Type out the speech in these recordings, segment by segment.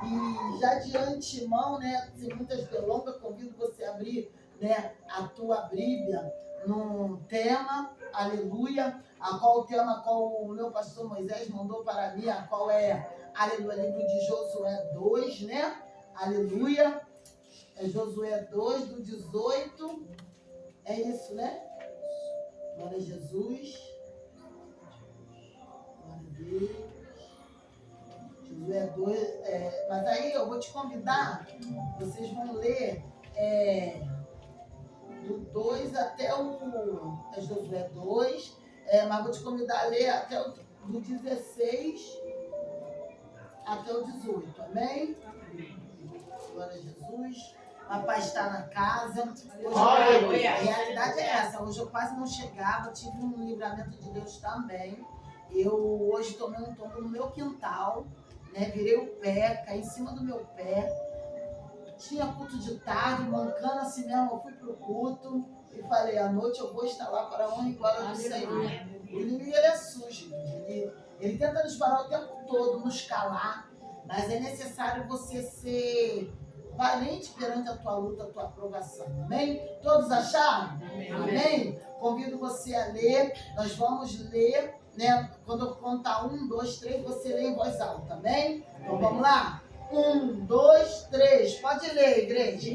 E já de antemão, né, sem muitas delongas, convido você a abrir, né, a tua Bíblia num tema, aleluia, o tema qual o meu pastor Moisés mandou para mim, a qual é, aleluia, livro de Josué 2, né, aleluia, é Josué 2, do 18, é isso, né? Glória a Jesus, glória a Deus. Josué 2, mas aí eu vou te convidar, vocês vão ler do 2 até Josué 2, mas vou te convidar a ler até do 16 até o 18, amém? Glória a Jesus. Papai está na casa. Hoje, a realidade é essa, hoje eu quase não chegava, tive um livramento de Deus também. Eu hoje tomei um tombo no meu quintal, né? Virei o pé, caí em cima do meu pé. Tinha culto de tarde, mancando assim mesmo, eu fui pro culto e falei, à noite eu vou estar lá para a honra e glória do Senhor. O inimigo, ele é sujo, ele tenta nos parar o tempo todo, nos calar, mas é necessário você ser valente perante a tua luta, a tua aprovação, amém? Todos acharam? Amém? Convido você a ler, nós vamos ler, né? Quando eu contar 1, 2, 3, você lê em voz alta, amém? Então vamos lá? 1, 2, 3, pode ler, igreja.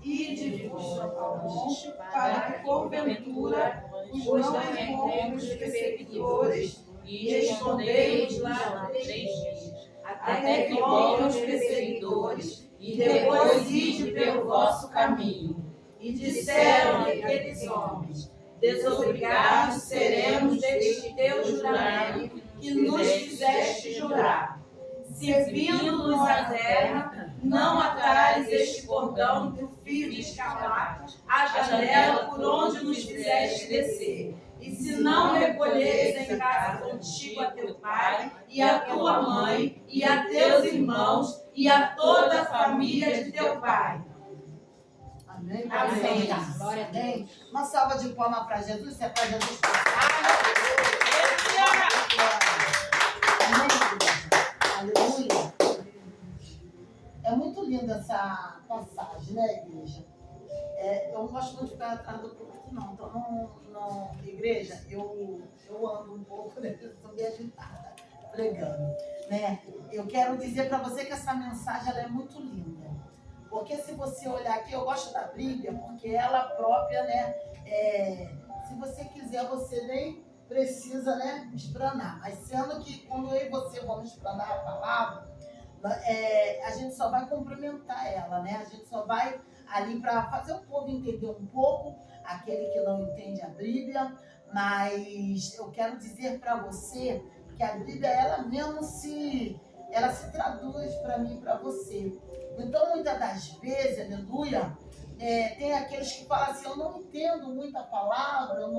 Ide-vos ao monte, para que porventura os não encontrem os perseguidores, e escondei-os lá 3 dias, até que voltem os perseguidores, e depois ide pelo vosso caminho. E disseram aqueles homens, desobrigados seremos deste teu juramento que nos fizeste jurar. Se vindo-nos a terra, não atares este cordão do fio de escarlate, a janela por onde nos fizeste descer. E se não recolheres em casa contigo a teu pai, e a tua mãe, e a teus irmãos, e a toda a família de teu pai. Amém? Amém. Glória a Deus. Uma salva de palmas para Jesus, se é para Jesus. Aleluia. É muito linda essa passagem, né, igreja? Eu não gosto muito de ficar atrás do púlpito, não. Então, igreja, eu ando um pouco, né? Estou bem agitada, pregando, né? Eu quero dizer para você que essa mensagem ela é muito linda. Porque se você olhar aqui, eu gosto da Bíblia, porque ela própria, né? Se você quiser, você nem precisa, né, explanar. Mas sendo que quando eu e você vamos explanar a palavra, a gente só vai complementar ela, né? A gente só vai ali para fazer o povo entender um pouco, aquele que não entende a Bíblia, mas eu quero dizer para você que a Bíblia, ela mesmo se traduz para mim e para você. Então, muitas das vezes, aleluia, tem aqueles que falam assim, eu não entendo muita palavra, eu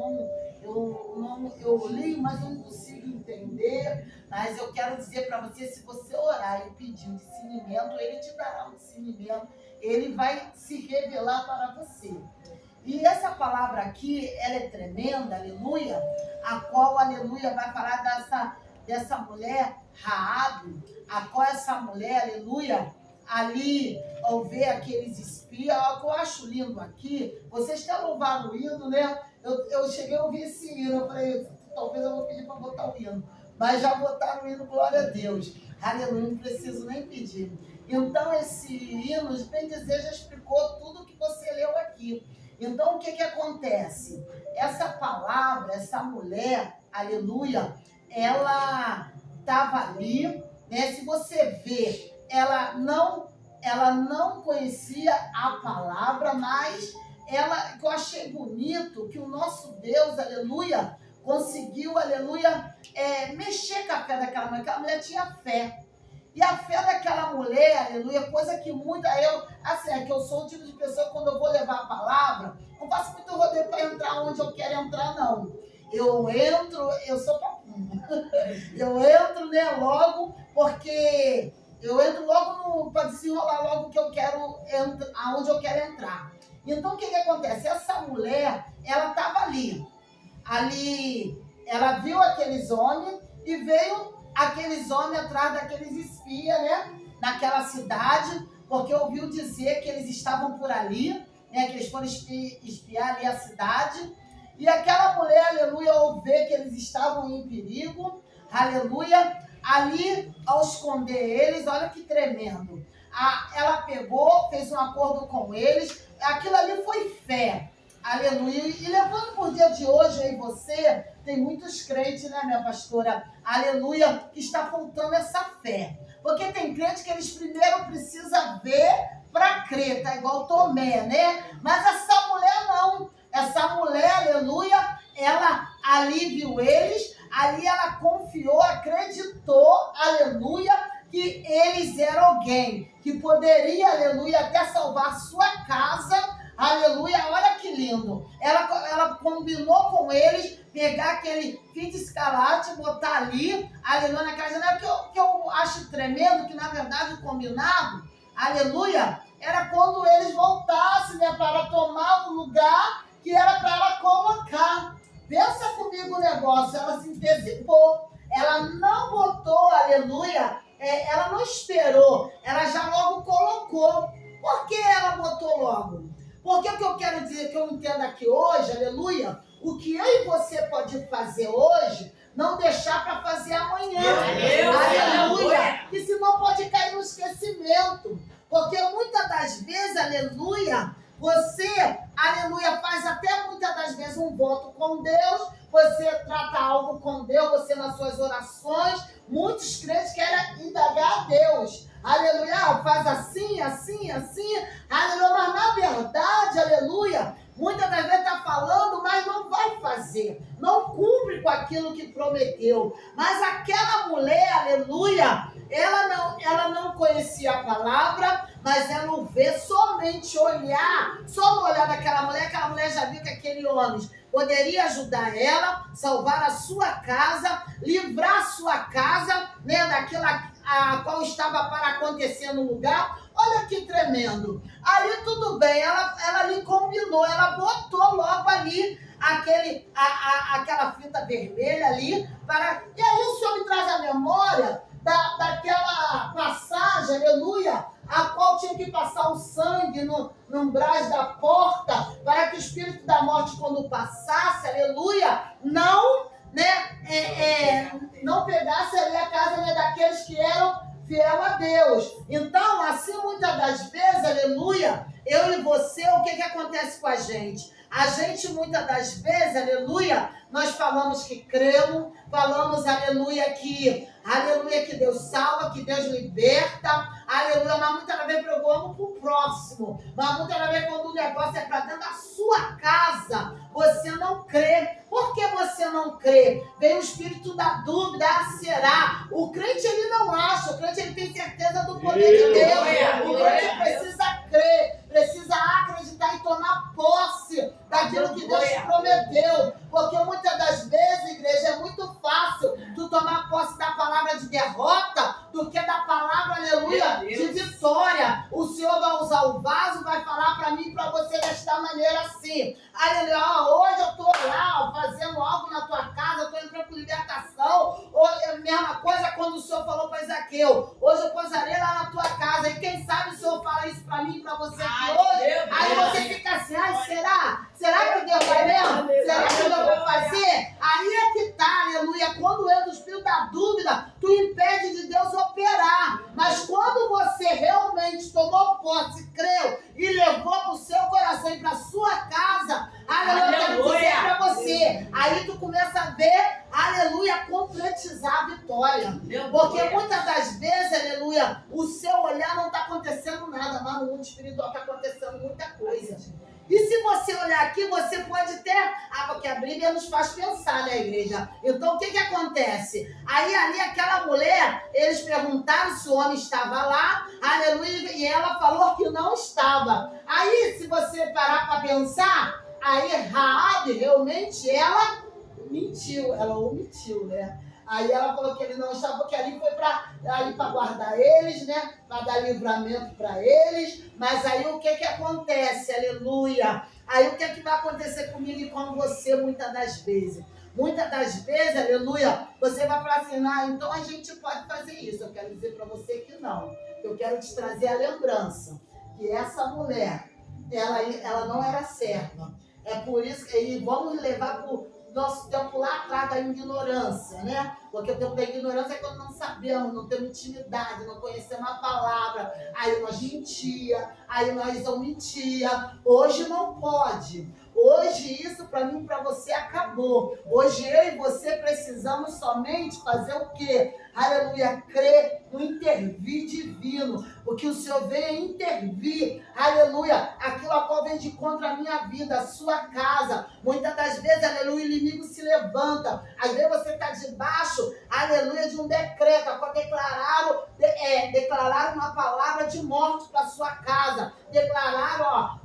li, mas eu não consigo entender. Mas eu quero dizer para você, se você orar e pedir um discernimento, ele te dará um discernimento, ele vai se revelar para você. E essa palavra aqui, ela é tremenda, aleluia, a qual, aleluia, vai falar dessa mulher, Raabe, a qual essa mulher, aleluia, ali, ao ver aqueles espias, o que eu acho lindo aqui, vocês até louvaram o hino, né? Eu cheguei a ouvir esse hino, eu falei, talvez eu vou pedir para botar o hino, mas já botaram o hino, glória a Deus, aleluia, não preciso nem pedir. Então, esse hino, bem dizer, já explicou tudo que você leu aqui. Então, o que acontece? Essa palavra, essa mulher, aleluia, ela estava ali, né? Se você vê, ela não conhecia a palavra, mas que eu achei bonito que o nosso Deus, aleluia, conseguiu, aleluia, mexer com a fé daquela mulher. Aquela mulher tinha fé. E a fé daquela mulher, aleluia, coisa que que eu sou o tipo de pessoa que quando eu vou levar a palavra, não faço muito rodeio para entrar onde eu quero entrar, não. Eu entro, eu sou papum. Eu entro, né, logo, porque eu entro logo para desenrolar logo que eu quero, aonde eu quero entrar. Então, o que acontece? Essa mulher, ela estava ali, ela viu aqueles homens e veio aqueles homens atrás daqueles espias, né? naquela cidade, porque ouviu dizer que eles estavam por ali, né, que eles foram espiar ali a cidade. E aquela mulher, aleluia, ao ver que eles estavam em perigo, aleluia, ali, ao esconder eles, olha que tremendo. Ela pegou, fez um acordo com eles, aquilo ali foi fé, aleluia. E levando por dia de hoje, aí você, tem muitos crentes, né, minha pastora, aleluia, que está faltando essa fé. Porque tem crente que eles primeiro precisam ver para crer, tá igual Tomé, né? Mas essa mulher não. Essa mulher, aleluia, ela ali viu eles, ali ela confiou, acreditou, aleluia, que eles eram alguém que poderia, aleluia, até salvar a sua casa, aleluia. Olha que lindo. Ela combinou com eles pegar aquele fio de escarlate, botar ali, aleluia, na casa dela, que eu acho tremendo, que na verdade o combinado, aleluia, era quando eles voltassem, né, para tomar o lugar que era para ela colocar. Pensa comigo o negócio, ela se antecipou, ela não botou, aleluia, ela não esperou, ela já logo colocou. Por que ela botou logo? Porque o que eu quero dizer, que eu entendo aqui hoje, aleluia, o que eu e você pode fazer hoje, não deixar para fazer amanhã. Aleluia, que senão pode cair no esquecimento. Porque muitas das vezes, aleluia, você, aleluia, faz até muitas das vezes um voto com Deus, você trata algo com Deus, você nas suas orações, muitos crentes querem indagar a Deus. Aleluia, faz assim, assim, assim, aleluia, mas na verdade, aleluia, muitas das vezes está falando, mas não vai fazer, não cumpre com aquilo que prometeu. Mas aquela mulher, aleluia, ela não conhecia a palavra, mas ela vê somente olhar, só no olhar daquela mulher, aquela mulher já viu que aquele homem poderia ajudar ela, salvar a sua casa, livrar a sua casa, né, daquela a qual estava para acontecer no lugar. Olha que tremendo. Ali tudo bem, ela ali combinou, ela botou logo ali aquela fita vermelha ali, e aí o Senhor me traz a memória daquela passagem, aleluia, a qual tinha que passar o sangue no umbrais da porta, para que o espírito da morte, quando passasse, aleluia, não pegasse ali a casa, né, daqueles que eram fiel a Deus. Então, assim, muitas das vezes, aleluia, eu e você, o que acontece com a gente? A gente, muitas das vezes, aleluia, nós falamos que cremos, falamos, aleluia, que Deus salva, que Deus liberta, aleluia, mas muitas das vezes eu amo pro próximo, mas muitas das vezes quando o negócio é para dentro da sua casa, você não crê. Por que você não crê? Vem o espírito da dúvida, será? O crente, ele não acha, o crente, ele tem certeza do poder de Deus, o crente precisa crer, precisa acreditar e tomar posse daquilo que Deus prometeu, porque muitas das vezes, igreja, é muito fácil tu tomar posse da palavra de derrota do que da palavra, aleluia, de vitória. O Senhor vai usar o vaso, vai falar para mim e para você desta maneira assim, aleluia, hoje eu estou lá fazendo algo na tua casa, estou entrando com libertação, ou é a mesma coisa quando o Senhor falou para Ezequiel, hoje eu posarei lá na tua casa, e quem sabe o Senhor fala isso para mim e para você aqui hoje, aí você fica assim, será? Será que Deus vai mesmo? Será que Deus vai fazer? Aí é que tá, aleluia, quando entra o espírito da dúvida, tu impede de Deus operar, mas quando você realmente tomou posse, creu e levou para o seu coração e para a sua casa, aleluia, eu quero dizer para você, aí tu começa a ver, aleluia, concretizar a vitória, porque muitas das vezes, aleluia, o seu olhar não está acontecendo nada, mas no mundo espiritual está acontecendo muita coisa. E se você olhar aqui, você pode ter... porque a Bíblia nos faz pensar, né, igreja? Então, o que acontece? Aí, ali, aquela mulher, eles perguntaram se o homem estava lá, aleluia, e ela falou que não estava. Aí, se você parar para pensar, aí Raabe, realmente, ela omitiu, né? Aí ela falou que ele não estava, porque ali foi para guardar eles, né? Para dar livramento para eles. Mas aí o que acontece? Aleluia! Aí o que vai acontecer comigo e com você muitas das vezes? Muitas das vezes, aleluia, você vai falar assim, então a gente pode fazer isso. Eu quero dizer para você que não. eu quero te trazer a lembrança que essa mulher, ela não era serva. É por isso que vamos levar para o nosso tempo lá atrás da ignorância, né? Porque o tempo da ignorância é quando não sabemos, não temos intimidade, não conhecemos a palavra. Aí nós mentia, aí nós omitia. Hoje não pode. Hoje isso para mim e para você acabou. Hoje eu e você precisamos somente fazer o quê? Aleluia, crer no intervir divino. Porque o Senhor veio intervir, aleluia, aquilo a qual vem de contra a minha vida, a sua casa. Muitas das vezes, aleluia, o inimigo se levanta. Às vezes você está debaixo, aleluia, de um decreto, a qual declararam uma palavra de morte para sua casa. Declararam,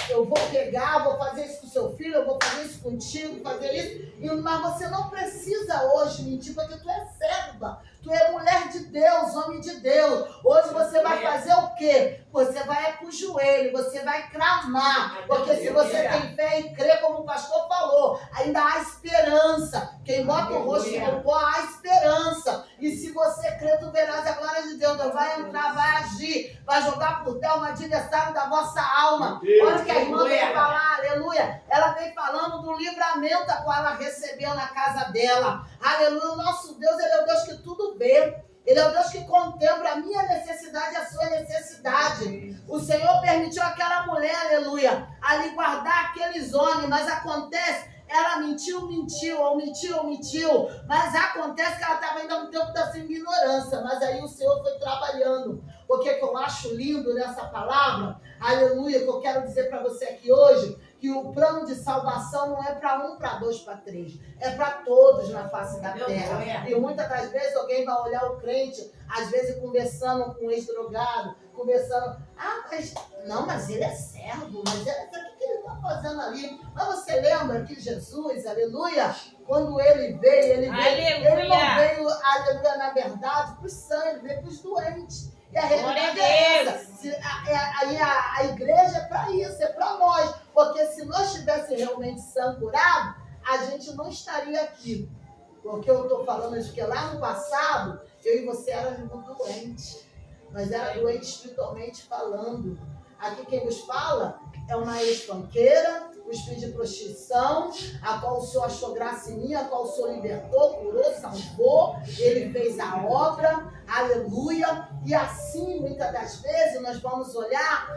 eu vou pegar, vou fazer isso com seu filho, eu vou fazer isso contigo, fazer isso. Mas você não precisa hoje mentir, porque tu é serva. Tu é mulher de Deus, homem de Deus. Hoje você vai fazer o quê? Você vai pro joelho, você vai clamar. Porque se você tem fé e crê, como o pastor falou, ainda há esperança. Quem bota o rosto no pó, há esperança. E se você crê, tu verás a glória de Deus. Deus vai entrar, vai agir, vai jogar por terra um adversário da vossa alma. Olha o que a irmã veio falar, aleluia. Ela veio falando do livramento a qual ela recebeu na casa dela. Aleluia, o nosso Deus, ele é o Deus que tudo vê. Ele é o Deus que contempla a minha necessidade e a sua necessidade. O Senhor permitiu aquela mulher, aleluia, ali guardar aqueles homens, mas acontece, ela omitiu, mas acontece que ela estava ainda no tempo da sua ignorância, mas aí o Senhor foi trabalhando. O que eu acho lindo nessa palavra, aleluia, que eu quero dizer para você aqui hoje, que o plano de salvação não é para um, para dois, para três. É para todos na face da terra. E muitas das vezes alguém vai olhar o crente, às vezes conversando com um ex-drogado, mas ele é servo, mas o que ele está fazendo ali? Mas você lembra que Jesus, aleluia, quando ele veio, ele não veio, aleluia, na verdade, para os sãos, ele veio para os doentes. E a realidade é essa. A igreja é para isso, é para nós. Porque se nós estivéssemos realmente sã, curado, a gente não estaria aqui. Porque eu estou falando isso, que lá no passado, eu e você éramos doentes. Nós éramos doentes espiritualmente falando. Aqui quem nos fala é uma ex-banqueira, o espírito de prostituição, a qual o Senhor achou graça em mim, a qual o Senhor libertou, curou, salvou, ele fez a obra, aleluia. E assim, muitas das vezes, nós vamos olhar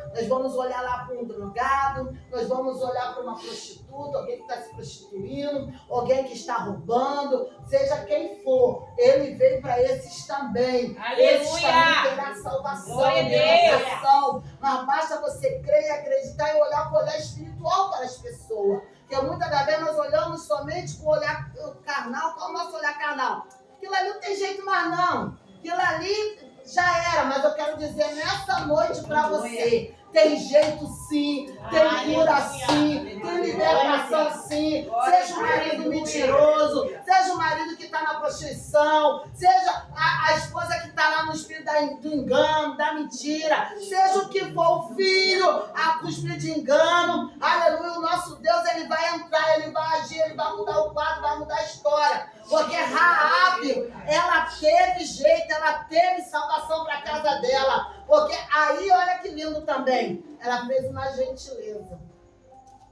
lá para um drogado, nós vamos olhar para uma prostituta, alguém que está se prostituindo, alguém que está roubando, seja quem for, ele veio para esses também. Aleluia. Esses também terá salvação, libertação. Mas basta você crer e acreditar e olhar com o olhar espiritual para as pessoas. Porque muitas das vezes nós olhamos somente com o olhar carnal. Qual é o nosso olhar carnal? Aquilo ali não tem jeito mais não. Aquilo ali já era, mas eu quero dizer nessa noite para você, tem jeito sim, tem cura sim, tem libertação sim. Seja o marido mentiroso, seja o marido que está na prostituição, seja a esposa que está lá no espírito do engano, da mentira, seja o que for, o filho com o espírito de engano, aleluia, o nosso Deus, ele vai entrar, ele vai agir, ele vai mudar o quadro, vai mudar a história. Porque Raabe, ela teve jeito, ela teve salvação para a casa dela. Porque aí, olha que lindo também, ela fez uma gentileza.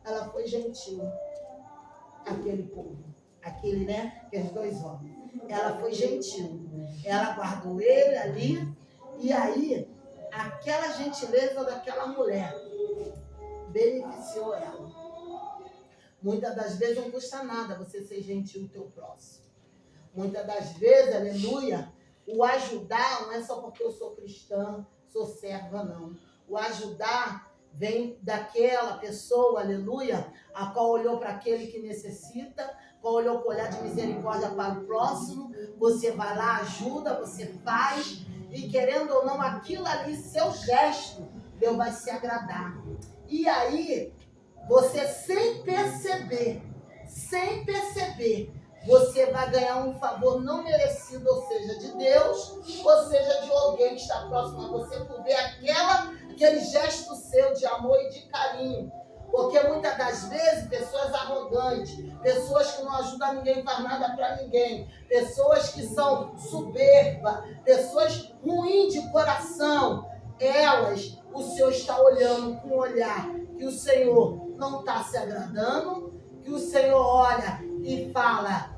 Ela foi gentil. Aquele povo, aqueles dois homens. Ela foi gentil. Ela guardou ele ali. E aí, aquela gentileza daquela mulher beneficiou ela. Muitas das vezes não custa nada você ser gentil ao teu próximo. Muitas das vezes, aleluia, o ajudar não é só porque eu sou cristã, sou serva, não. O ajudar vem daquela pessoa, aleluia, a qual olhou para aquele que necessita, qual olhou com olhar de misericórdia para o próximo. Você vai lá, ajuda, você faz, e querendo ou não, aquilo ali, seu gesto, Deus vai se agradar. E aí, você sem perceber, você vai ganhar um favor não merecido, ou seja, de Deus, ou seja, de alguém que está próximo a você, por ver aquele gesto seu de amor e de carinho. Porque muitas das vezes, pessoas arrogantes, pessoas que não ajudam ninguém, faz nada para ninguém, pessoas que são soberbas, pessoas ruins de coração, elas, o Senhor está olhando com um olhar que o Senhor não está se agradando, que o Senhor olha e fala,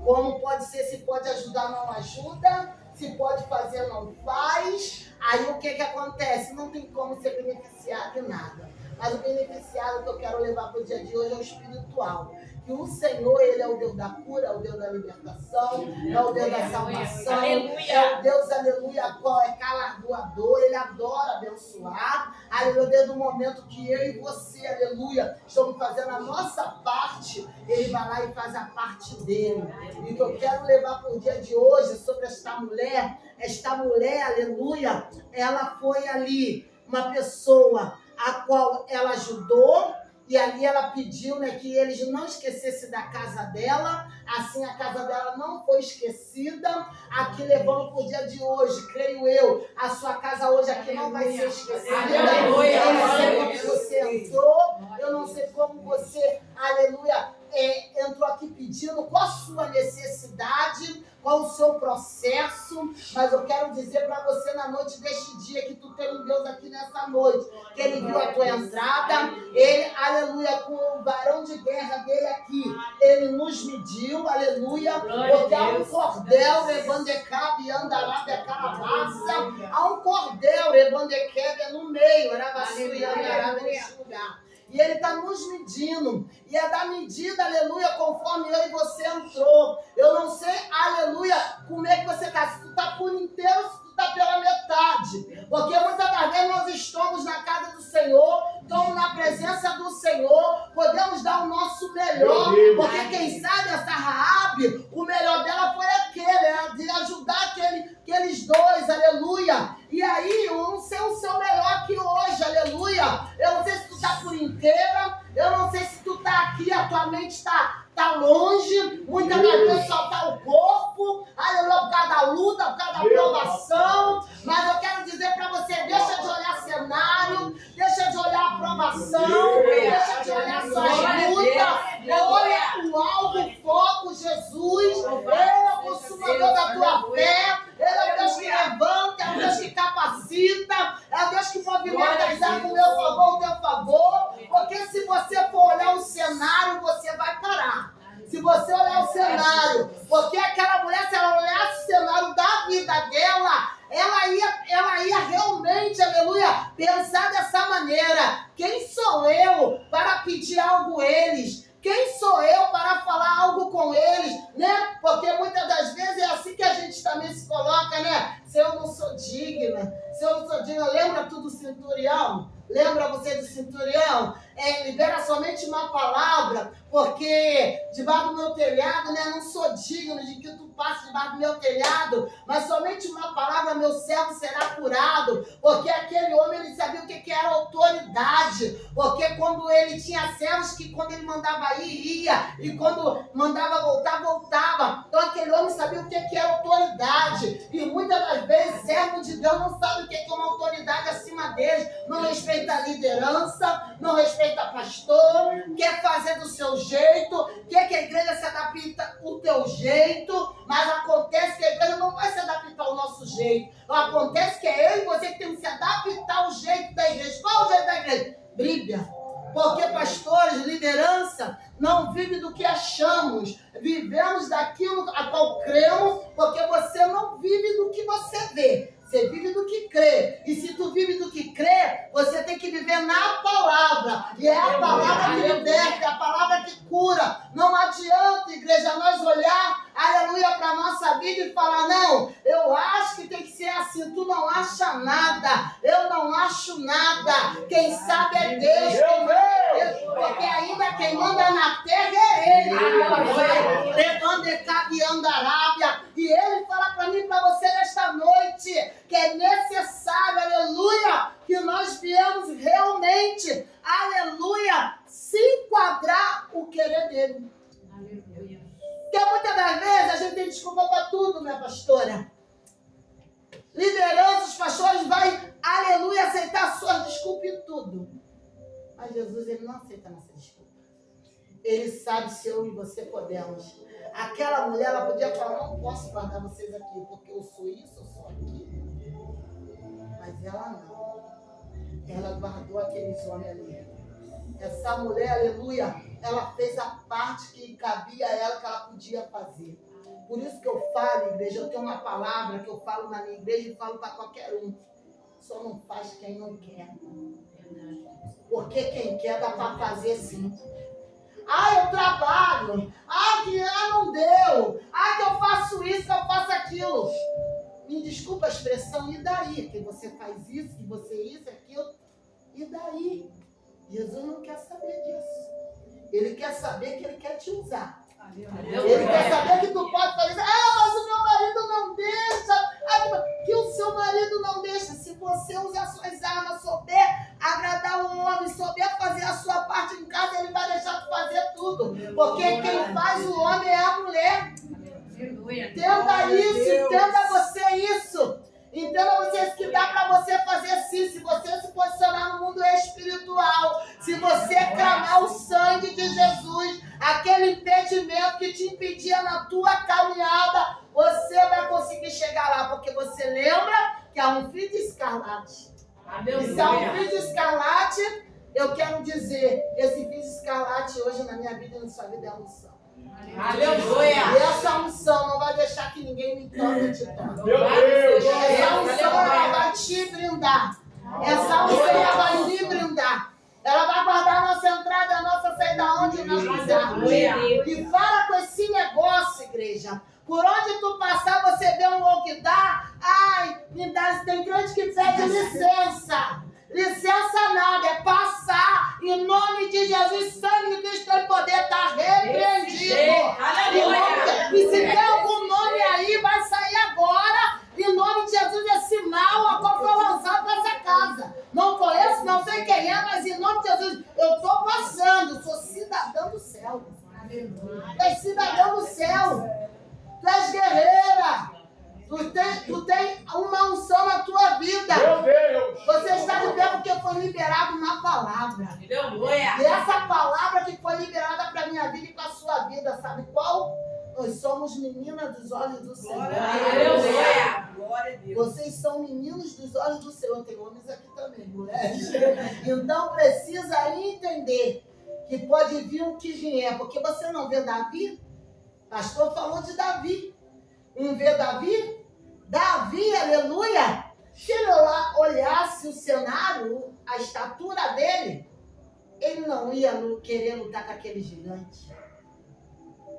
como pode ser, se pode ajudar, não ajuda, se pode fazer, não faz. Aí o que acontece? Não tem como ser beneficiado em nada. Mas o beneficiado que eu quero levar para o dia de hoje é o espiritual. Que o Senhor, Ele é o Deus da cura, é o Deus da libertação, é o Deus da salvação, é o Deus, aleluia, qual é galardoador, Ele adora abençoar, aleluia, desde o momento que eu e você, aleluia, estamos fazendo a nossa parte, Ele vai lá e faz a parte dele. E o que eu quero levar para o dia de hoje sobre esta mulher, aleluia, ela foi ali uma pessoa a qual ela ajudou, e ali ela pediu, né, que eles não esquecessem da casa dela, assim a casa dela não foi esquecida, aqui levando para o dia de hoje, creio eu, a sua casa hoje aqui não vai ser esquecida. Aleluia. Eu não sei como você entrou, eu não sei como você, aleluia, entrou aqui pedindo qual a sua necessidade, qual o seu processo, mas eu quero dizer para você na noite deste dia que tu tem um Deus aqui nessa noite, que Ele viu a tua entrada, Ele, aleluia, com o varão de guerra dele aqui, Ele nos mediu, aleluia, porque há um cordel, Rebandecabe, Andarabia, Carabaça, há um cordel, Rebandecabe, no meio, Arabaçu e Andarabia, neste lugar. E Ele está nos medindo. E é da medida, aleluia, conforme eu e você entrou. Eu não sei, aleluia, como é que você está. Se tu está por inteiro, se tu está pela metade. Porque muitas das vezes nós estamos na casa do Senhor, estamos na presença do Senhor, podemos dar o nosso melhor. Porque quem sabe essa Raabe, o melhor dela foi aquele, de ajudar aqueles dois, aleluia. E aí, eu não sei o seu melhor aqui hoje, aleluia. Eu não sei se tu está por inteira, eu não sei se tu está aqui, a tua mente está longe, muitas das vezes só está o corpo, aleluia, por causa da luta, por causa da provação. Mas eu quero dizer para você, deixa de olhar cenário, deixa de olhar a provação, deixa de olhar suas lutas, olha o alvo, o foco, Jesus. Ele é o consumador da tua fé, Ele é o Deus que levanta, é o Deus que capacita, é o Deus que movimenta as águas no meu favor, o teu favor. Porque se você for olhar o cenário, você vai parar. Se você olhar o cenário, porque aquela mulher, se ela olhasse o cenário da vida dela, ela ia realmente, aleluia, pensar dessa maneira. Quem sou eu para pedir algo a eles? Quem sou eu para falar algo com eles, né? Porque muitas das vezes é assim que a gente também se coloca, né? Se eu não sou digna, lembra tu do centurião? Lembra você do centurião? Libera somente uma palavra, porque debaixo do meu telhado, né? Não sou digno de que tu passe debaixo do meu telhado, mas somente uma palavra, meu servo será curado. Porque aquele homem, ele sabia o que era autoridade. Porque quando ele tinha servos que quando ele mandava ir, ia. E quando mandava voltar, voltava. Então aquele homem sabia o que era autoridade. E muitas das vezes, servo de Deus não sabe o que é uma autoridade acima deles. Não respeita a liderança, não respeita pastor, quer fazer do seu jeito, quer que a igreja se adapte ao teu jeito, mas acontece que a igreja não vai se adaptar ao nosso jeito. Acontece que é eu e você que temos que se adaptar ao jeito da igreja. Qual é o jeito da igreja? Bíblia. Porque pastores, liderança, não vivem do que achamos. Vivemos daquilo a qual cremos, porque você não vive do que você vê. Você vive do que crê. E se tu vive do que crê, você tem que viver na palavra. E é a palavra que liberta, é a palavra que cura. Não adianta, igreja, nós olhar, aleluia, para a nossa vida e falar, não, eu acho que tem que ser assim. Tu não acha nada. Eu não acho nada. Quem sabe é Deus. Porque ainda quem manda na terra é Ele. E Ele fala para mim e para você nesta noite que é necessário, aleluia, que nós viemos realmente, aleluia, se enquadrar o querer dele. Aleluia. Porque muitas das vezes a gente tem desculpa para tudo, né, pastora? Liderança, os pastores vai, aleluia, aceitar suas desculpas em tudo. Mas Jesus, Ele não aceita nossa desculpa. Ele sabe se eu e você podemos. Aquela mulher, ela podia falar, não posso guardar vocês aqui, porque eu sou isso, eu sou aquilo. Mas ela não. Ela guardou aqueles homens ali. Essa mulher, aleluia, ela fez a parte que cabia a ela, que ela podia fazer. Por isso que eu falo, igreja, eu tenho uma palavra que eu falo na minha igreja e falo para qualquer um. Só não faz quem não quer. Porque quem quer dá para fazer sim. Eu trabalho. Que não deu. Que eu faço isso, que eu faço aquilo. Me desculpa a expressão, e daí? Que você faz isso, que você isso, aquilo. E daí? Jesus não quer saber disso. Ele quer saber que ele quer te usar. Ele quer saber que tu pode fazer isso. Mas o meu marido não deixa. Que o seu marido não deixa. Se você usar suas armas, souber agradar o homem, souber fazer a sua parte em casa, ele vai deixar tu fazer tudo. Porque quem faz o homem é a mulher. Entenda isso, entenda você isso. Entenda você que dá para você fazer sim. Se você se posicionar no mundo espiritual, se você clamar o sangue de Jesus, aquele impedimento que te impedia na tua caminhada, você vai conseguir chegar lá, porque você lembra que há um fio de escarlate. E se há um fio de escarlate, eu quero dizer, esse fio de escarlate hoje na minha vida e na sua vida é a unção. Aleluia! E essa unção não vai deixar que ninguém me toque e te toque. Meu Deus! Essa unção ela vai te brindar. Essa unção ela vai me brindar. Ela vai guardar a nossa entrada e a nossa saída onde nós quisermos. E para com esse negócio, igreja. Por onde tu passar, você vê um lockdown. Me dá, tem crente que pede licença. Licença nada, é passar. Em nome de Jesus, sangue de Cristo tem poder, está repreendido. E se tem algum nome aí, vai sair agora. Em nome de Jesus, esse mal, a qual foi lançado para essa casa. Não conheço, não sei quem é, mas em nome de Jesus, eu estou passando. Sou cidadão do céu. Tu és cidadão do céu. Tu és guerreira. Tu tem uma unção na tua vida. Meu Deus! Você está de pé porque foi liberado uma palavra. E essa palavra que foi liberada para a minha vida e para a sua vida, sabe qual? Nós somos meninas dos olhos do Senhor. Glória a Deus. Vocês são meninos dos olhos do Senhor. Tem homens aqui também, mulheres. Então precisa entender que pode vir o que vier. Porque você não vê Davi? O pastor falou de Davi. Não vê Davi? Davi, aleluia! Se ele olhasse o cenário, a estatura dele, ele não ia querer lutar com aquele gigante.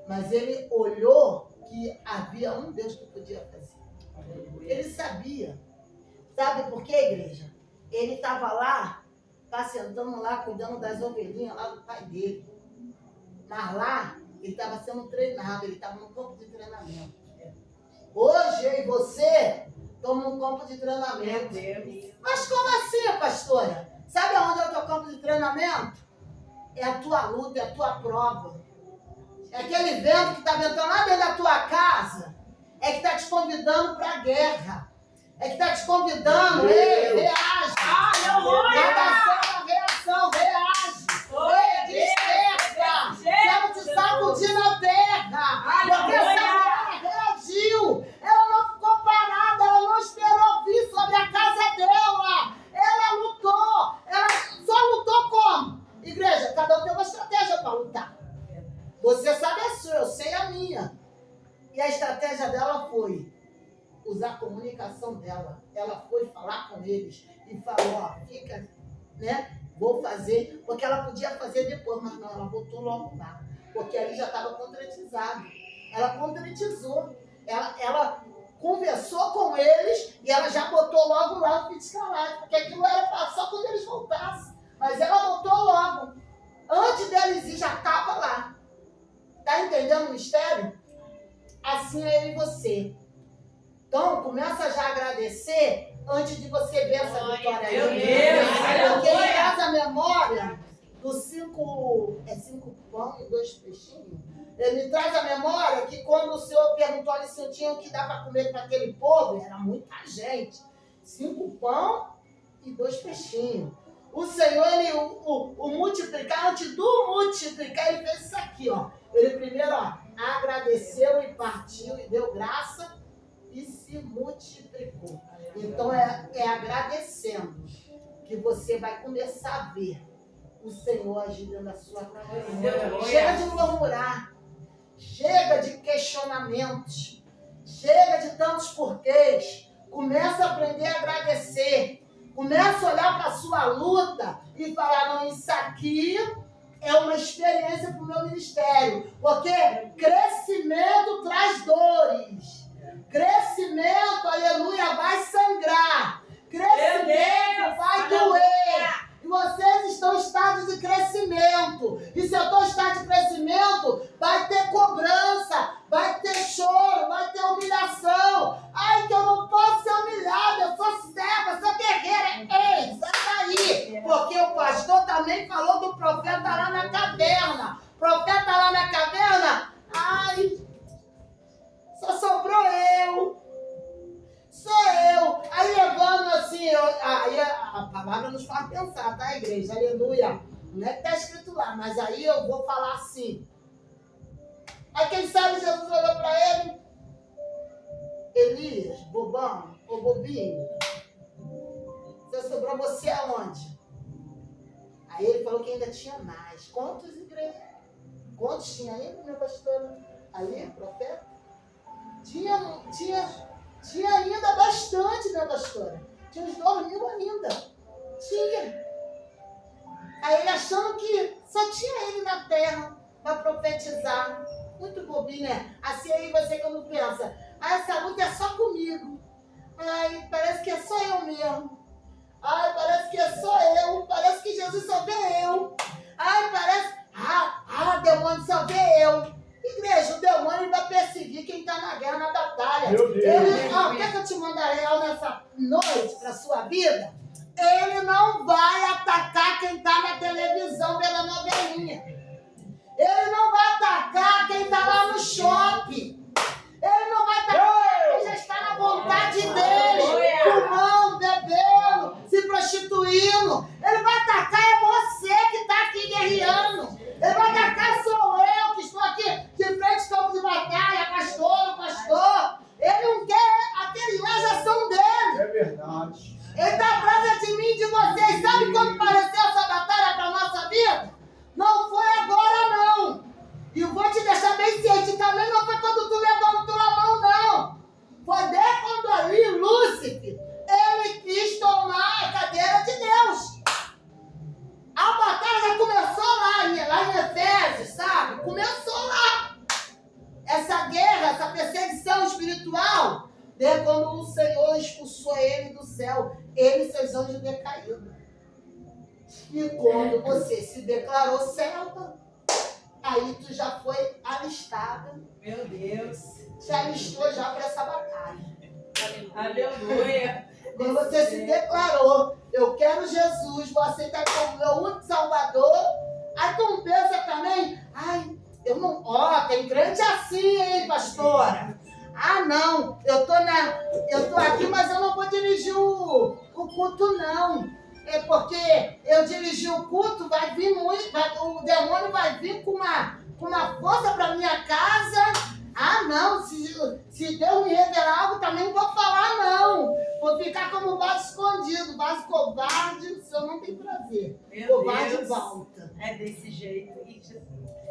Mas ele olhou que havia um Deus que podia fazer. Ele sabia. Sabe por quê, igreja? Ele estava lá, pacientando lá, cuidando das ovelhinhas lá do pai dele. Mas lá, ele estava sendo treinado, ele estava no campo de treinamento. Hoje, eu e você, estamos num campo de treinamento. Mas como assim, pastora? Sabe aonde é o teu campo de treinamento? É a tua luta, é a tua prova. É aquele vento que está ventando lá dentro da tua casa. É que está te convidando para a guerra. É que está te convidando. Ei, reage. Reação, reage. Ei, desperta. Quero te sacudir na terra. Porque essa mulher reagiu. Ela não ficou parada. Ela não esperou vir sobre a casa dela. Ela lutou. Ela só lutou como? Igreja, cada um tem uma estratégia para lutar. Você sabe a sua, eu sei a minha. E a estratégia dela foi usar a comunicação dela. Ela foi falar com eles e falou, fica, né? Vou fazer, porque ela podia fazer depois, mas não, ela botou logo lá. Porque ali já estava concretizado. Ela concretizou. Ela conversou com eles e ela já botou logo lá o fio de escarlate, porque aquilo era só quando eles voltassem. Mas ela botou logo. Antes deles ir, já estava lá. Está entendendo o mistério? Assim é eu e você. Então, começa já a agradecer antes de você ver essa vitória aí. Porque ele traz a memória dos 5 pão e 2 peixinhos. Ele me traz a memória que quando o Senhor perguntou ali se eu tinha o que dar para comer para aquele povo, era muita gente. 5 pão e 2 peixinhos. O Senhor, ele o multiplicar, antes do multiplicar, ele fez isso aqui, ó. Ele primeiro, agradeceu e partiu e deu graça e se multiplicou. Então é agradecendo que você vai começar a ver o Senhor agindo na sua casa. Chega de murmurar, chega de questionamentos, chega de tantos porquês. Começa a aprender a agradecer. Começa a olhar para a sua luta e falar, não, isso aqui é uma experiência para o meu ministério. Porque crescimento traz dores. Crescimento, aleluia, vai sangrar. Crescimento vai doer. E vocês estão em estado de crescimento. E se eu estou em estado de crescimento, vai ter cobrança, vai ter choro, vai ter humilhação. Ai, que eu não posso ser humilhada, eu sou serva, eu sou guerreira. Ei, sai daí. Porque o pastor também falou do profeta lá na caverna. Profeta lá na caverna, ai, só sobrou eu. Sou eu. Aí levando assim, aí a palavra nos faz pensar, tá, igreja? Aleluia. Não é que tá escrito lá, mas aí eu vou falar assim. Aí quem sabe Jesus olhou para ele. Elias, bobão ou bobinho, você sobrou você aonde? Aí ele falou que ainda tinha mais. Quantos igrejas? Quantos tinha ainda, minha pastora? Ali, profeta? Tinha ainda bastante, minha pastora. Tinha uns 2.000 ainda. Tinha. Aí ele achando que só tinha ele na terra para profetizar. Muito bobinho, né? Assim aí você quando pensa, essa luta é só comigo. Ai, parece que é só eu mesmo. Ai, parece que é só eu. Parece que Jesus só vê eu. Ai, parece... demônio só vê eu. Igreja, o demônio vai perseguir quem está na guerra, na batalha. Quer que eu te mande a real nessa noite para sua vida? Ele não vai atacar quem está na televisão pela novelinha. Ele não vai atacar quem está lá no shopping. Ele não vai atacar quem já está na vontade dele, fumando, bebendo, se prostituindo. Ele vai atacar é você que está aqui guerreando. Ele vai atacar sou eu que estou aqui de frente ao campo de batalha, pastor. Ele não quer, aqueles lá já são dele. É verdade. Ele está atrás de mim e de vocês. Sabe quando pareceu essa batalha para a nossa vida? Não foi agora, não. E eu vou te deixar bem ciente, também não foi quando tu levantou a mão, não. Foi desde quando ali, Lúcifer, ele quis tomar a cadeira de Deus. A batalha já começou lá em Efésios, sabe? Começou lá. Essa guerra, essa perseguição espiritual, desde quando o Senhor expulsou ele do céu, ele e seus anjos decaídos. E quando você se declarou serva, aí tu já foi alistada. Meu Deus. Te alistou já para essa batalha. Aleluia. Quando você se declarou, eu quero Jesus, vou aceitar como meu único Salvador. Aí tu não pensa também, ai, eu não, tem crente assim, hein, pastora? Ah, não, eu tô aqui, mas eu não vou dirigir o culto, não. É porque eu dirigir o culto, vai vir o demônio vai vir com uma força para minha casa. Ah, não, se Deus me revelar algo, também não vou falar, não. Vou ficar como vaso escondido, vaso covarde, o Senhor não tem prazer. Covarde volta. É desse jeito.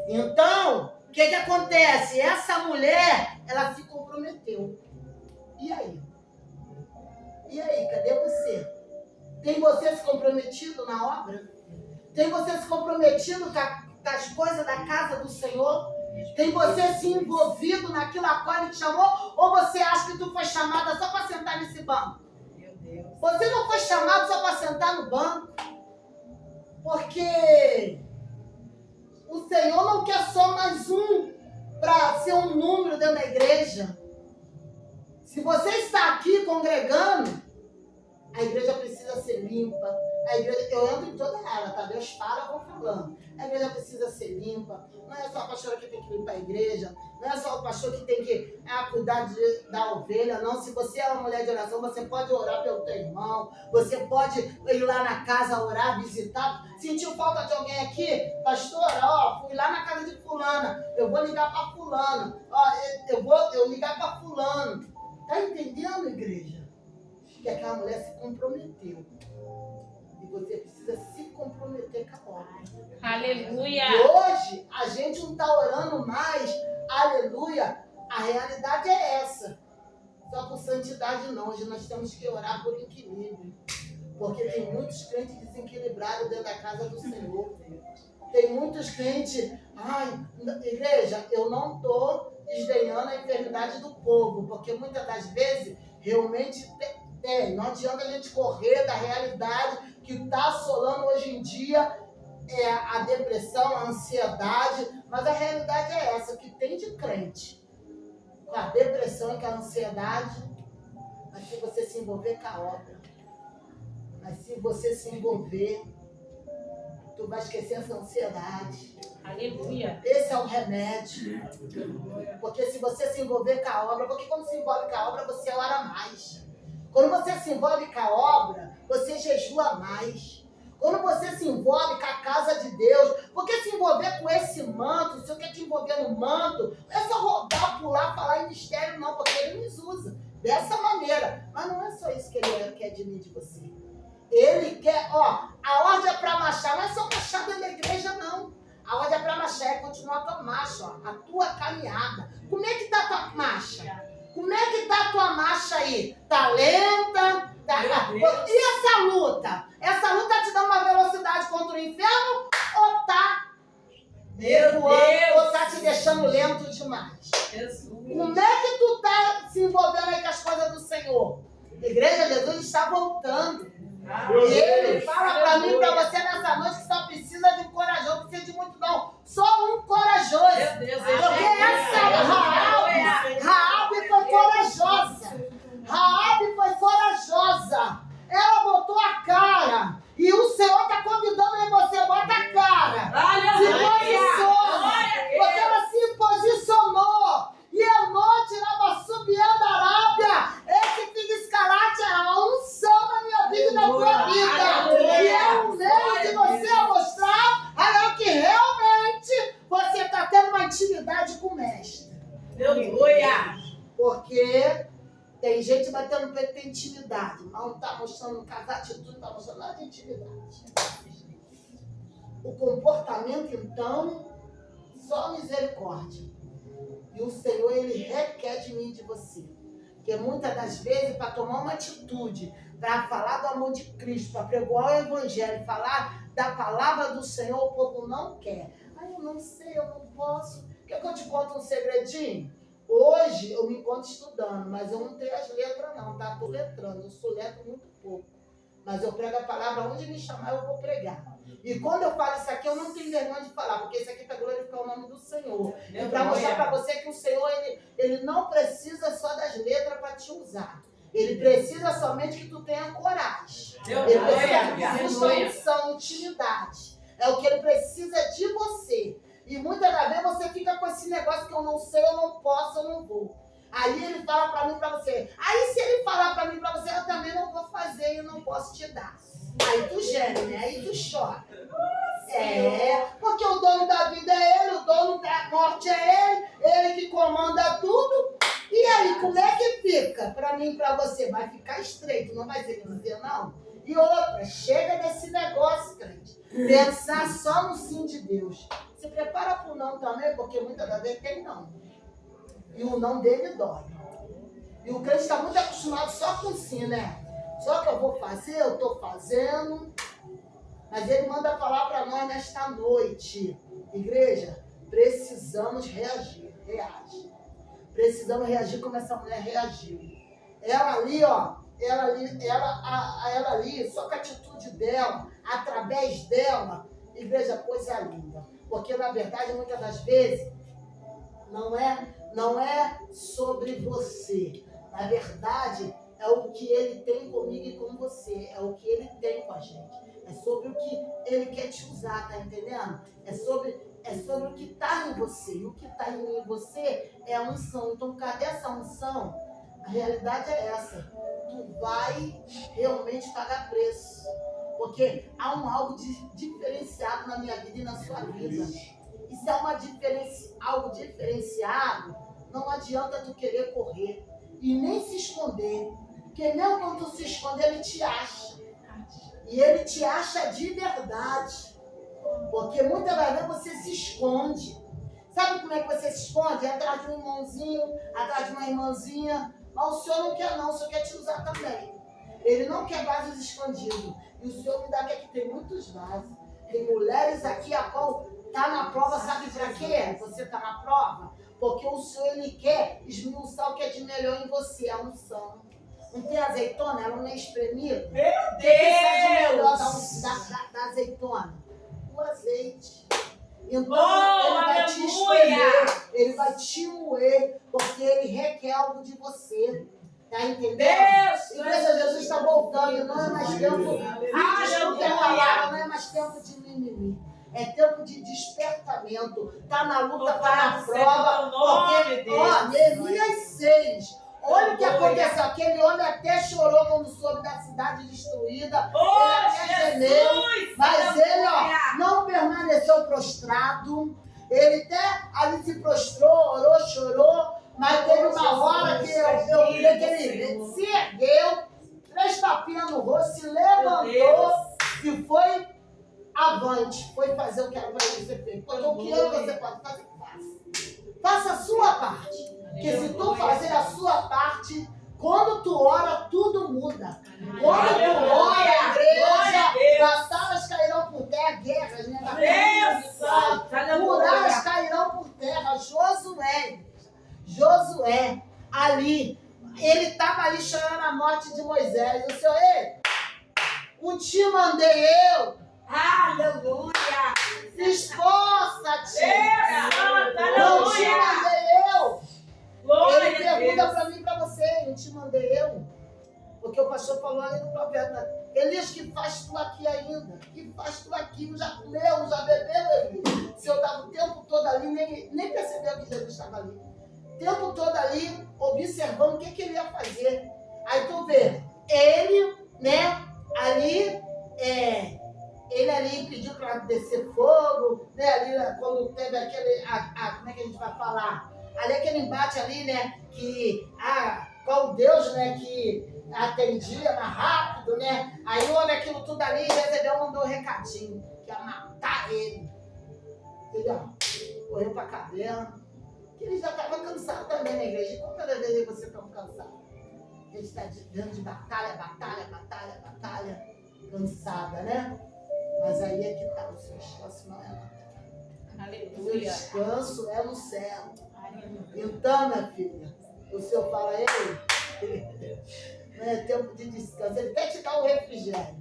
Então, o que acontece? Essa mulher, ela se comprometeu. E aí? E aí, cadê você? Tem você se comprometido na obra? Tem você se comprometido com as coisas da casa do Senhor? Tem você se envolvido naquilo a qual Ele te chamou? Ou você acha que tu foi chamada só para sentar nesse banco? Meu Deus. Você não foi chamado só para sentar no banco. Porque o Senhor não quer só mais um para ser um número dentro da igreja. Se você está aqui congregando, a igreja precisa ser limpa. A igreja, eu ando em toda ela, tá? Deus fala, eu vou falando. A igreja precisa ser limpa. Não é só a pastora que tem que limpar a igreja. Não é só o pastor que tem que cuidar da ovelha, não. Se você é uma mulher de oração, você pode orar pelo teu irmão. Você pode ir lá na casa orar, visitar. Sentiu falta de alguém aqui? Pastora, fui lá na casa de fulana. Eu vou ligar para fulana. Eu ligar para fulano. Tá entendendo, igreja? que aquela mulher se comprometeu. E você precisa se comprometer com a obra. Aleluia. E hoje, a gente não está orando mais, aleluia, a realidade é essa. Só por santidade não, hoje nós temos que orar por equilíbrio. Porque tem muitos crentes desequilibrados dentro da casa do Senhor. Tem muitos crentes, igreja, eu não estou desdenhando a enfermidade do povo, porque muitas das vezes, realmente tem. Não adianta a gente correr da realidade que está assolando hoje em dia, a depressão, a ansiedade, mas a realidade é essa, que tem de crente. Com a depressão e com a ansiedade, mas se você se envolver com a obra, mas se você se envolver, tu vai esquecer essa ansiedade. Aleluia. Esse é o remédio. Porque se você se envolver com a obra, porque quando se envolve com a obra, você ora mais. Quando você se envolve com a obra, você jejua mais. Quando você se envolve com a casa de Deus, porque se envolver com esse manto, se você quer te envolver no manto, não é só rodar, pular, falar em mistério, não, porque ele nos usa dessa maneira. Mas não é só isso que ele quer de mim, de você. Ele quer, a ordem é para marchar, não é só marchar dentro da igreja, não. A ordem é para marchar, é continuar a tua marcha, a tua caminhada. Como é que está a tua marcha? Como é que está a tua marcha aí? Tá lenta? E essa luta? Essa luta tá te dando uma velocidade contra o inferno ou tá recuando, ou tá te deixando lento demais? Jesus. Como é que tu tá se envolvendo aí com as coisas do Senhor? Igreja, Jesus está voltando. E ele fala para mim, para você nessa noite, que só precisa de um corajoso, não precisa de muito não. Só um corajoso. Meu Deus, Porque essa Raabe foi corajosa. Raabe foi corajosa. Ela botou a cara. E o Senhor está convidando aí você, bota a cara. Se posiciona. Porque ela se posicionou. E a noite estava subindo a Arábia. Esse filho escarate é a unção na minha vida e na tua vida. E é um meio de você mostrar que realmente você está tendo uma intimidade com o mestre. Aleluia. Porque tem gente batendo peito, tem intimidade. Mas não está mostrando casar atitude, não está mostrando nada de intimidade. O comportamento, então, só misericórdia. E o Senhor, Ele requer de mim e de você. Porque muitas das vezes, para tomar uma atitude, para falar do amor de Cristo, para pregoar o Evangelho, falar da palavra do Senhor, o povo não quer. Eu não sei, eu não posso. Quer que eu te conte um segredinho? Hoje eu me encontro estudando, mas eu não tenho as letras não, tá? Estou letrando, eu sou letra muito pouco. Mas eu prego a palavra, onde me chamar eu vou pregar. E quando eu falo isso aqui, eu não tenho vergonha de falar, porque isso aqui é para glorificar o nome do Senhor. É para mostrar para você que o Senhor, ele não precisa só das letras para te usar. Ele precisa somente que tu tenha coragem. Ele precisa de unção, intimidade. É o que ele precisa de você. E muitas das vezes você fica com esse negócio que eu não sei, eu não posso, eu não vou. Aí ele fala para mim, para você. Aí se ele falar para mim, para você, eu também não vou fazer e eu não posso te dar. Aí tu geme, né? Aí tu chora. Porque o dono da vida é ele, o dono da morte é ele que comanda tudo. E aí, como é que fica? Para mim e para você, vai ficar estreito, não vai ser dizer não? E outra, chega desse negócio, crente. Pensar só no sim de Deus. Se prepara para o não também, porque muitas das vezes tem não. E o não dele dói. E o crente está muito acostumado só com sim, né? Só que eu vou fazer, eu estou fazendo. Mas ele manda falar para nós nesta noite. Igreja, precisamos reagir. Reage. Precisamos reagir como essa mulher reagiu. Ela ali, ela ali, só com a atitude dela, através dela, igreja, coisa linda. Porque, na verdade, muitas das vezes, não é sobre você. Na verdade, é o que ele tem comigo e com você. É o que ele tem com a gente. É sobre o que ele quer te usar, tá entendendo? É sobre o que está em você. E o que está em mim e você é a unção. Então, cadê essa unção? A realidade é essa. Tu vai realmente pagar preço. Porque há algo diferenciado na minha vida e na sua vida. E se há algo diferenciado, não adianta tu querer correr e nem se esconder. Porque mesmo quando tu se esconde, ele te acha. E ele te acha de verdade. Porque muitas vezes você se esconde. Sabe como é que você se esconde? Atrás de um irmãozinho, atrás de uma irmãzinha. Mas o Senhor não quer não, o Senhor quer te usar também. Ele não quer vasos escondidos. E o Senhor me dá que aqui tem muitos vasos. Tem mulheres aqui a qual está na prova, sabe para quê? Você está na prova? Porque o Senhor, Ele quer esmiuçar o que é de melhor em você, a unção. Não tem azeitona? Ela não é espremida? Meu O que é de melhor Deus! da azeitona? O azeite. Então, Oh, ele vai te espremer, ele vai te moer, porque ele requer algo de você. Tá entendendo? Deus! Igreja, Jesus está voltando, não é mais tempo. Escuta a palavra, não é mais tempo de mimimi. É tempo de despertamento. Tá na luta, tá na prova. Porque, ó, Neemias 6. Olha o que aconteceu. Aquele homem até chorou quando soube da cidade destruída. Ele até gemeu. Mas ele, ó, não permaneceu prostrado. Ele até ali se prostrou, orou, chorou. Mas teve uma hora que eu creio que ele se ergueu, 3 tapinhas no rosto, se levantou e foi avante. Foi fazer o que era para ele ser feito. Porque o que você pode fazer, faça. Faça a sua parte. Porque se tu fazer a sua parte, quando tu ora, tudo muda. Quando tu ora, igreja, batalhas cairão por terra, guerras, né? Muralhas cairão por terra. Josué, ali, ele estava ali chorando a morte de Moisés. O Senhor, ei, não te mandei eu. Aleluia! Se esforça-te. Não te mandei eu. Ele pergunta para mim e para você, não te mandei eu. Porque o pastor falou ali no profeta, Elias, que faz tu aqui ainda? Que faz tu aqui? Já comeu, já bebeu, Elias? Se eu estava o tempo todo ali, nem percebeu que Jesus estava ali. O tempo todo ali, observando o que ele ia fazer. Aí tu vê, ele, né, ali, ele ali pediu para descer fogo, né, ali quando teve aquele, como é que a gente vai falar? Ali aquele embate ali, né, que, qual Deus, né, que atendia mais rápido, né, aí houve aquilo tudo ali, Jezebel mandou um recadinho, que ia matar ele. Ele, ó, correu pra caverna, que ele já estava cansado também na igreja. E quantas vezes você está cansado? A gente está dentro de batalha, cansada, né? Mas aí é que está, o seu descanso não é lá. Aleluia. O seu descanso é no céu. Então, minha filha, o Senhor fala, ei, não é tempo de descanso. Ele quer te dar um refrigério.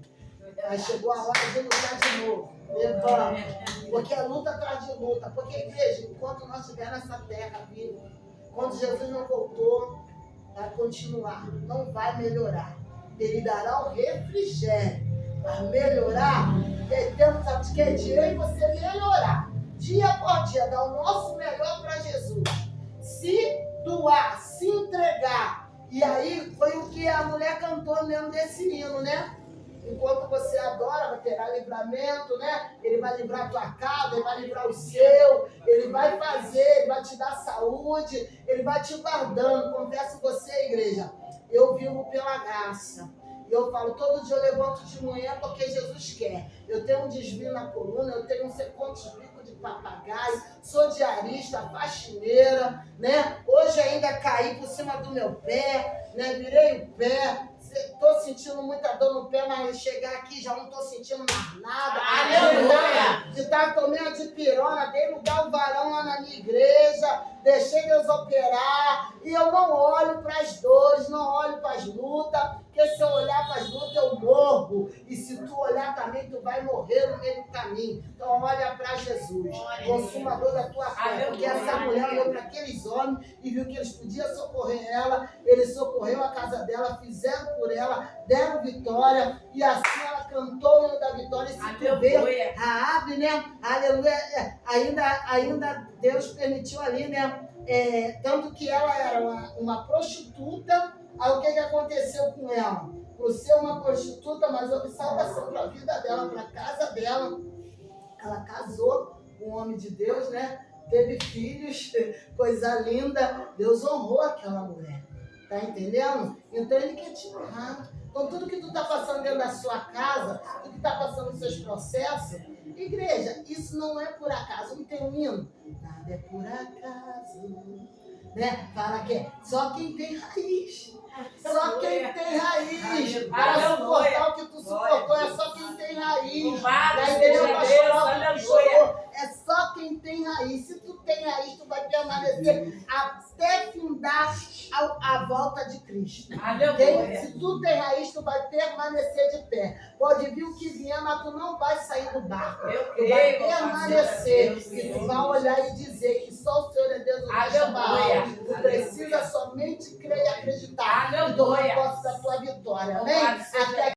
Mas chegou a hora de lutar de novo. Levanta. Porque é luta atrás de luta. Porque, igreja, enquanto nós estivermos nessa terra viva, quando Jesus não voltou, vai continuar. Não vai melhorar. Ele dará o refrigério. Vai melhorar. Temos, sabe de que? De eu e você melhorar. Dia por dia, dar o nosso melhor para Jesus. Se doar, se entregar. E aí foi o que a mulher cantou mesmo desse hino, né? Enquanto você adora, terá livramento, né? Ele vai livrar a tua casa, ele vai livrar o seu, ele vai fazer, ele vai te dar saúde, ele vai te guardando. Confesso você, igreja, eu vivo pela graça. E eu falo, todo dia eu levanto de manhã porque Jesus quer. Eu tenho um desvio na coluna, eu tenho não sei quantos bicos de papagaio, sou diarista, faxineira, né? Hoje ainda caí por cima do meu pé, né? Virei o pé. Estou sentindo muita dor no pé, mas chegar aqui já não estou sentindo mais nada. Aleluia! De estar tomando de pirona, dei lugar o varão lá na minha igreja, deixei Deus operar, e eu não olho para as dores, não olho para as lutas, porque se eu olhar para as lutas eu morro, e se tu olhar também tu vai morrer no meio do caminho. Então olha para Jesus, consumador da tua fé, porque essa mulher olhou para aqueles homens e viu que eles podiam socorrer ela, ele socorreu a casa dela, fizeram por ela, deram vitória, e assim ela cantou o hino da vitória. E se tu vê, Raabe, né, aleluia, ainda Deus permitiu ali, né, tanto que ela era uma prostituta. Aí o que aconteceu com ela? Por ser uma prostituta, mas houve salvação para a vida dela, para a casa dela. Ela casou com um homem de Deus, né? Teve filhos, coisa linda. Deus honrou aquela mulher. Tá entendendo? Então ele quer te honrar. Então tudo que tu tá passando dentro da sua casa, tudo que tá passando nos seus processos, igreja, isso não é por acaso. Não tem um hino? Nada é por acaso. Né? Fala que é só quem tem raiz. Só quem tem raiz. Para suportar o que tu suportou, é só quem tem raiz. Louvado Tá seja entendendo, Deus, pastor? aleluia. É só quem tem raiz. Se tu tem raiz, tu vai permanecer até findar a volta de Cristo. Aleluia. Se tu tem raiz, tu vai permanecer de pé. Pode vir o que vier, mas tu não vai sair do barco. Eu Tu vai creio, permanecer. Deus, E tu vai olhar e dizer que só o Senhor é Deus. Aleluia. Tu precisa somente crer e acreditar. Aleluia. E tomar posse da tua vitória. Amém? Louvado seja Até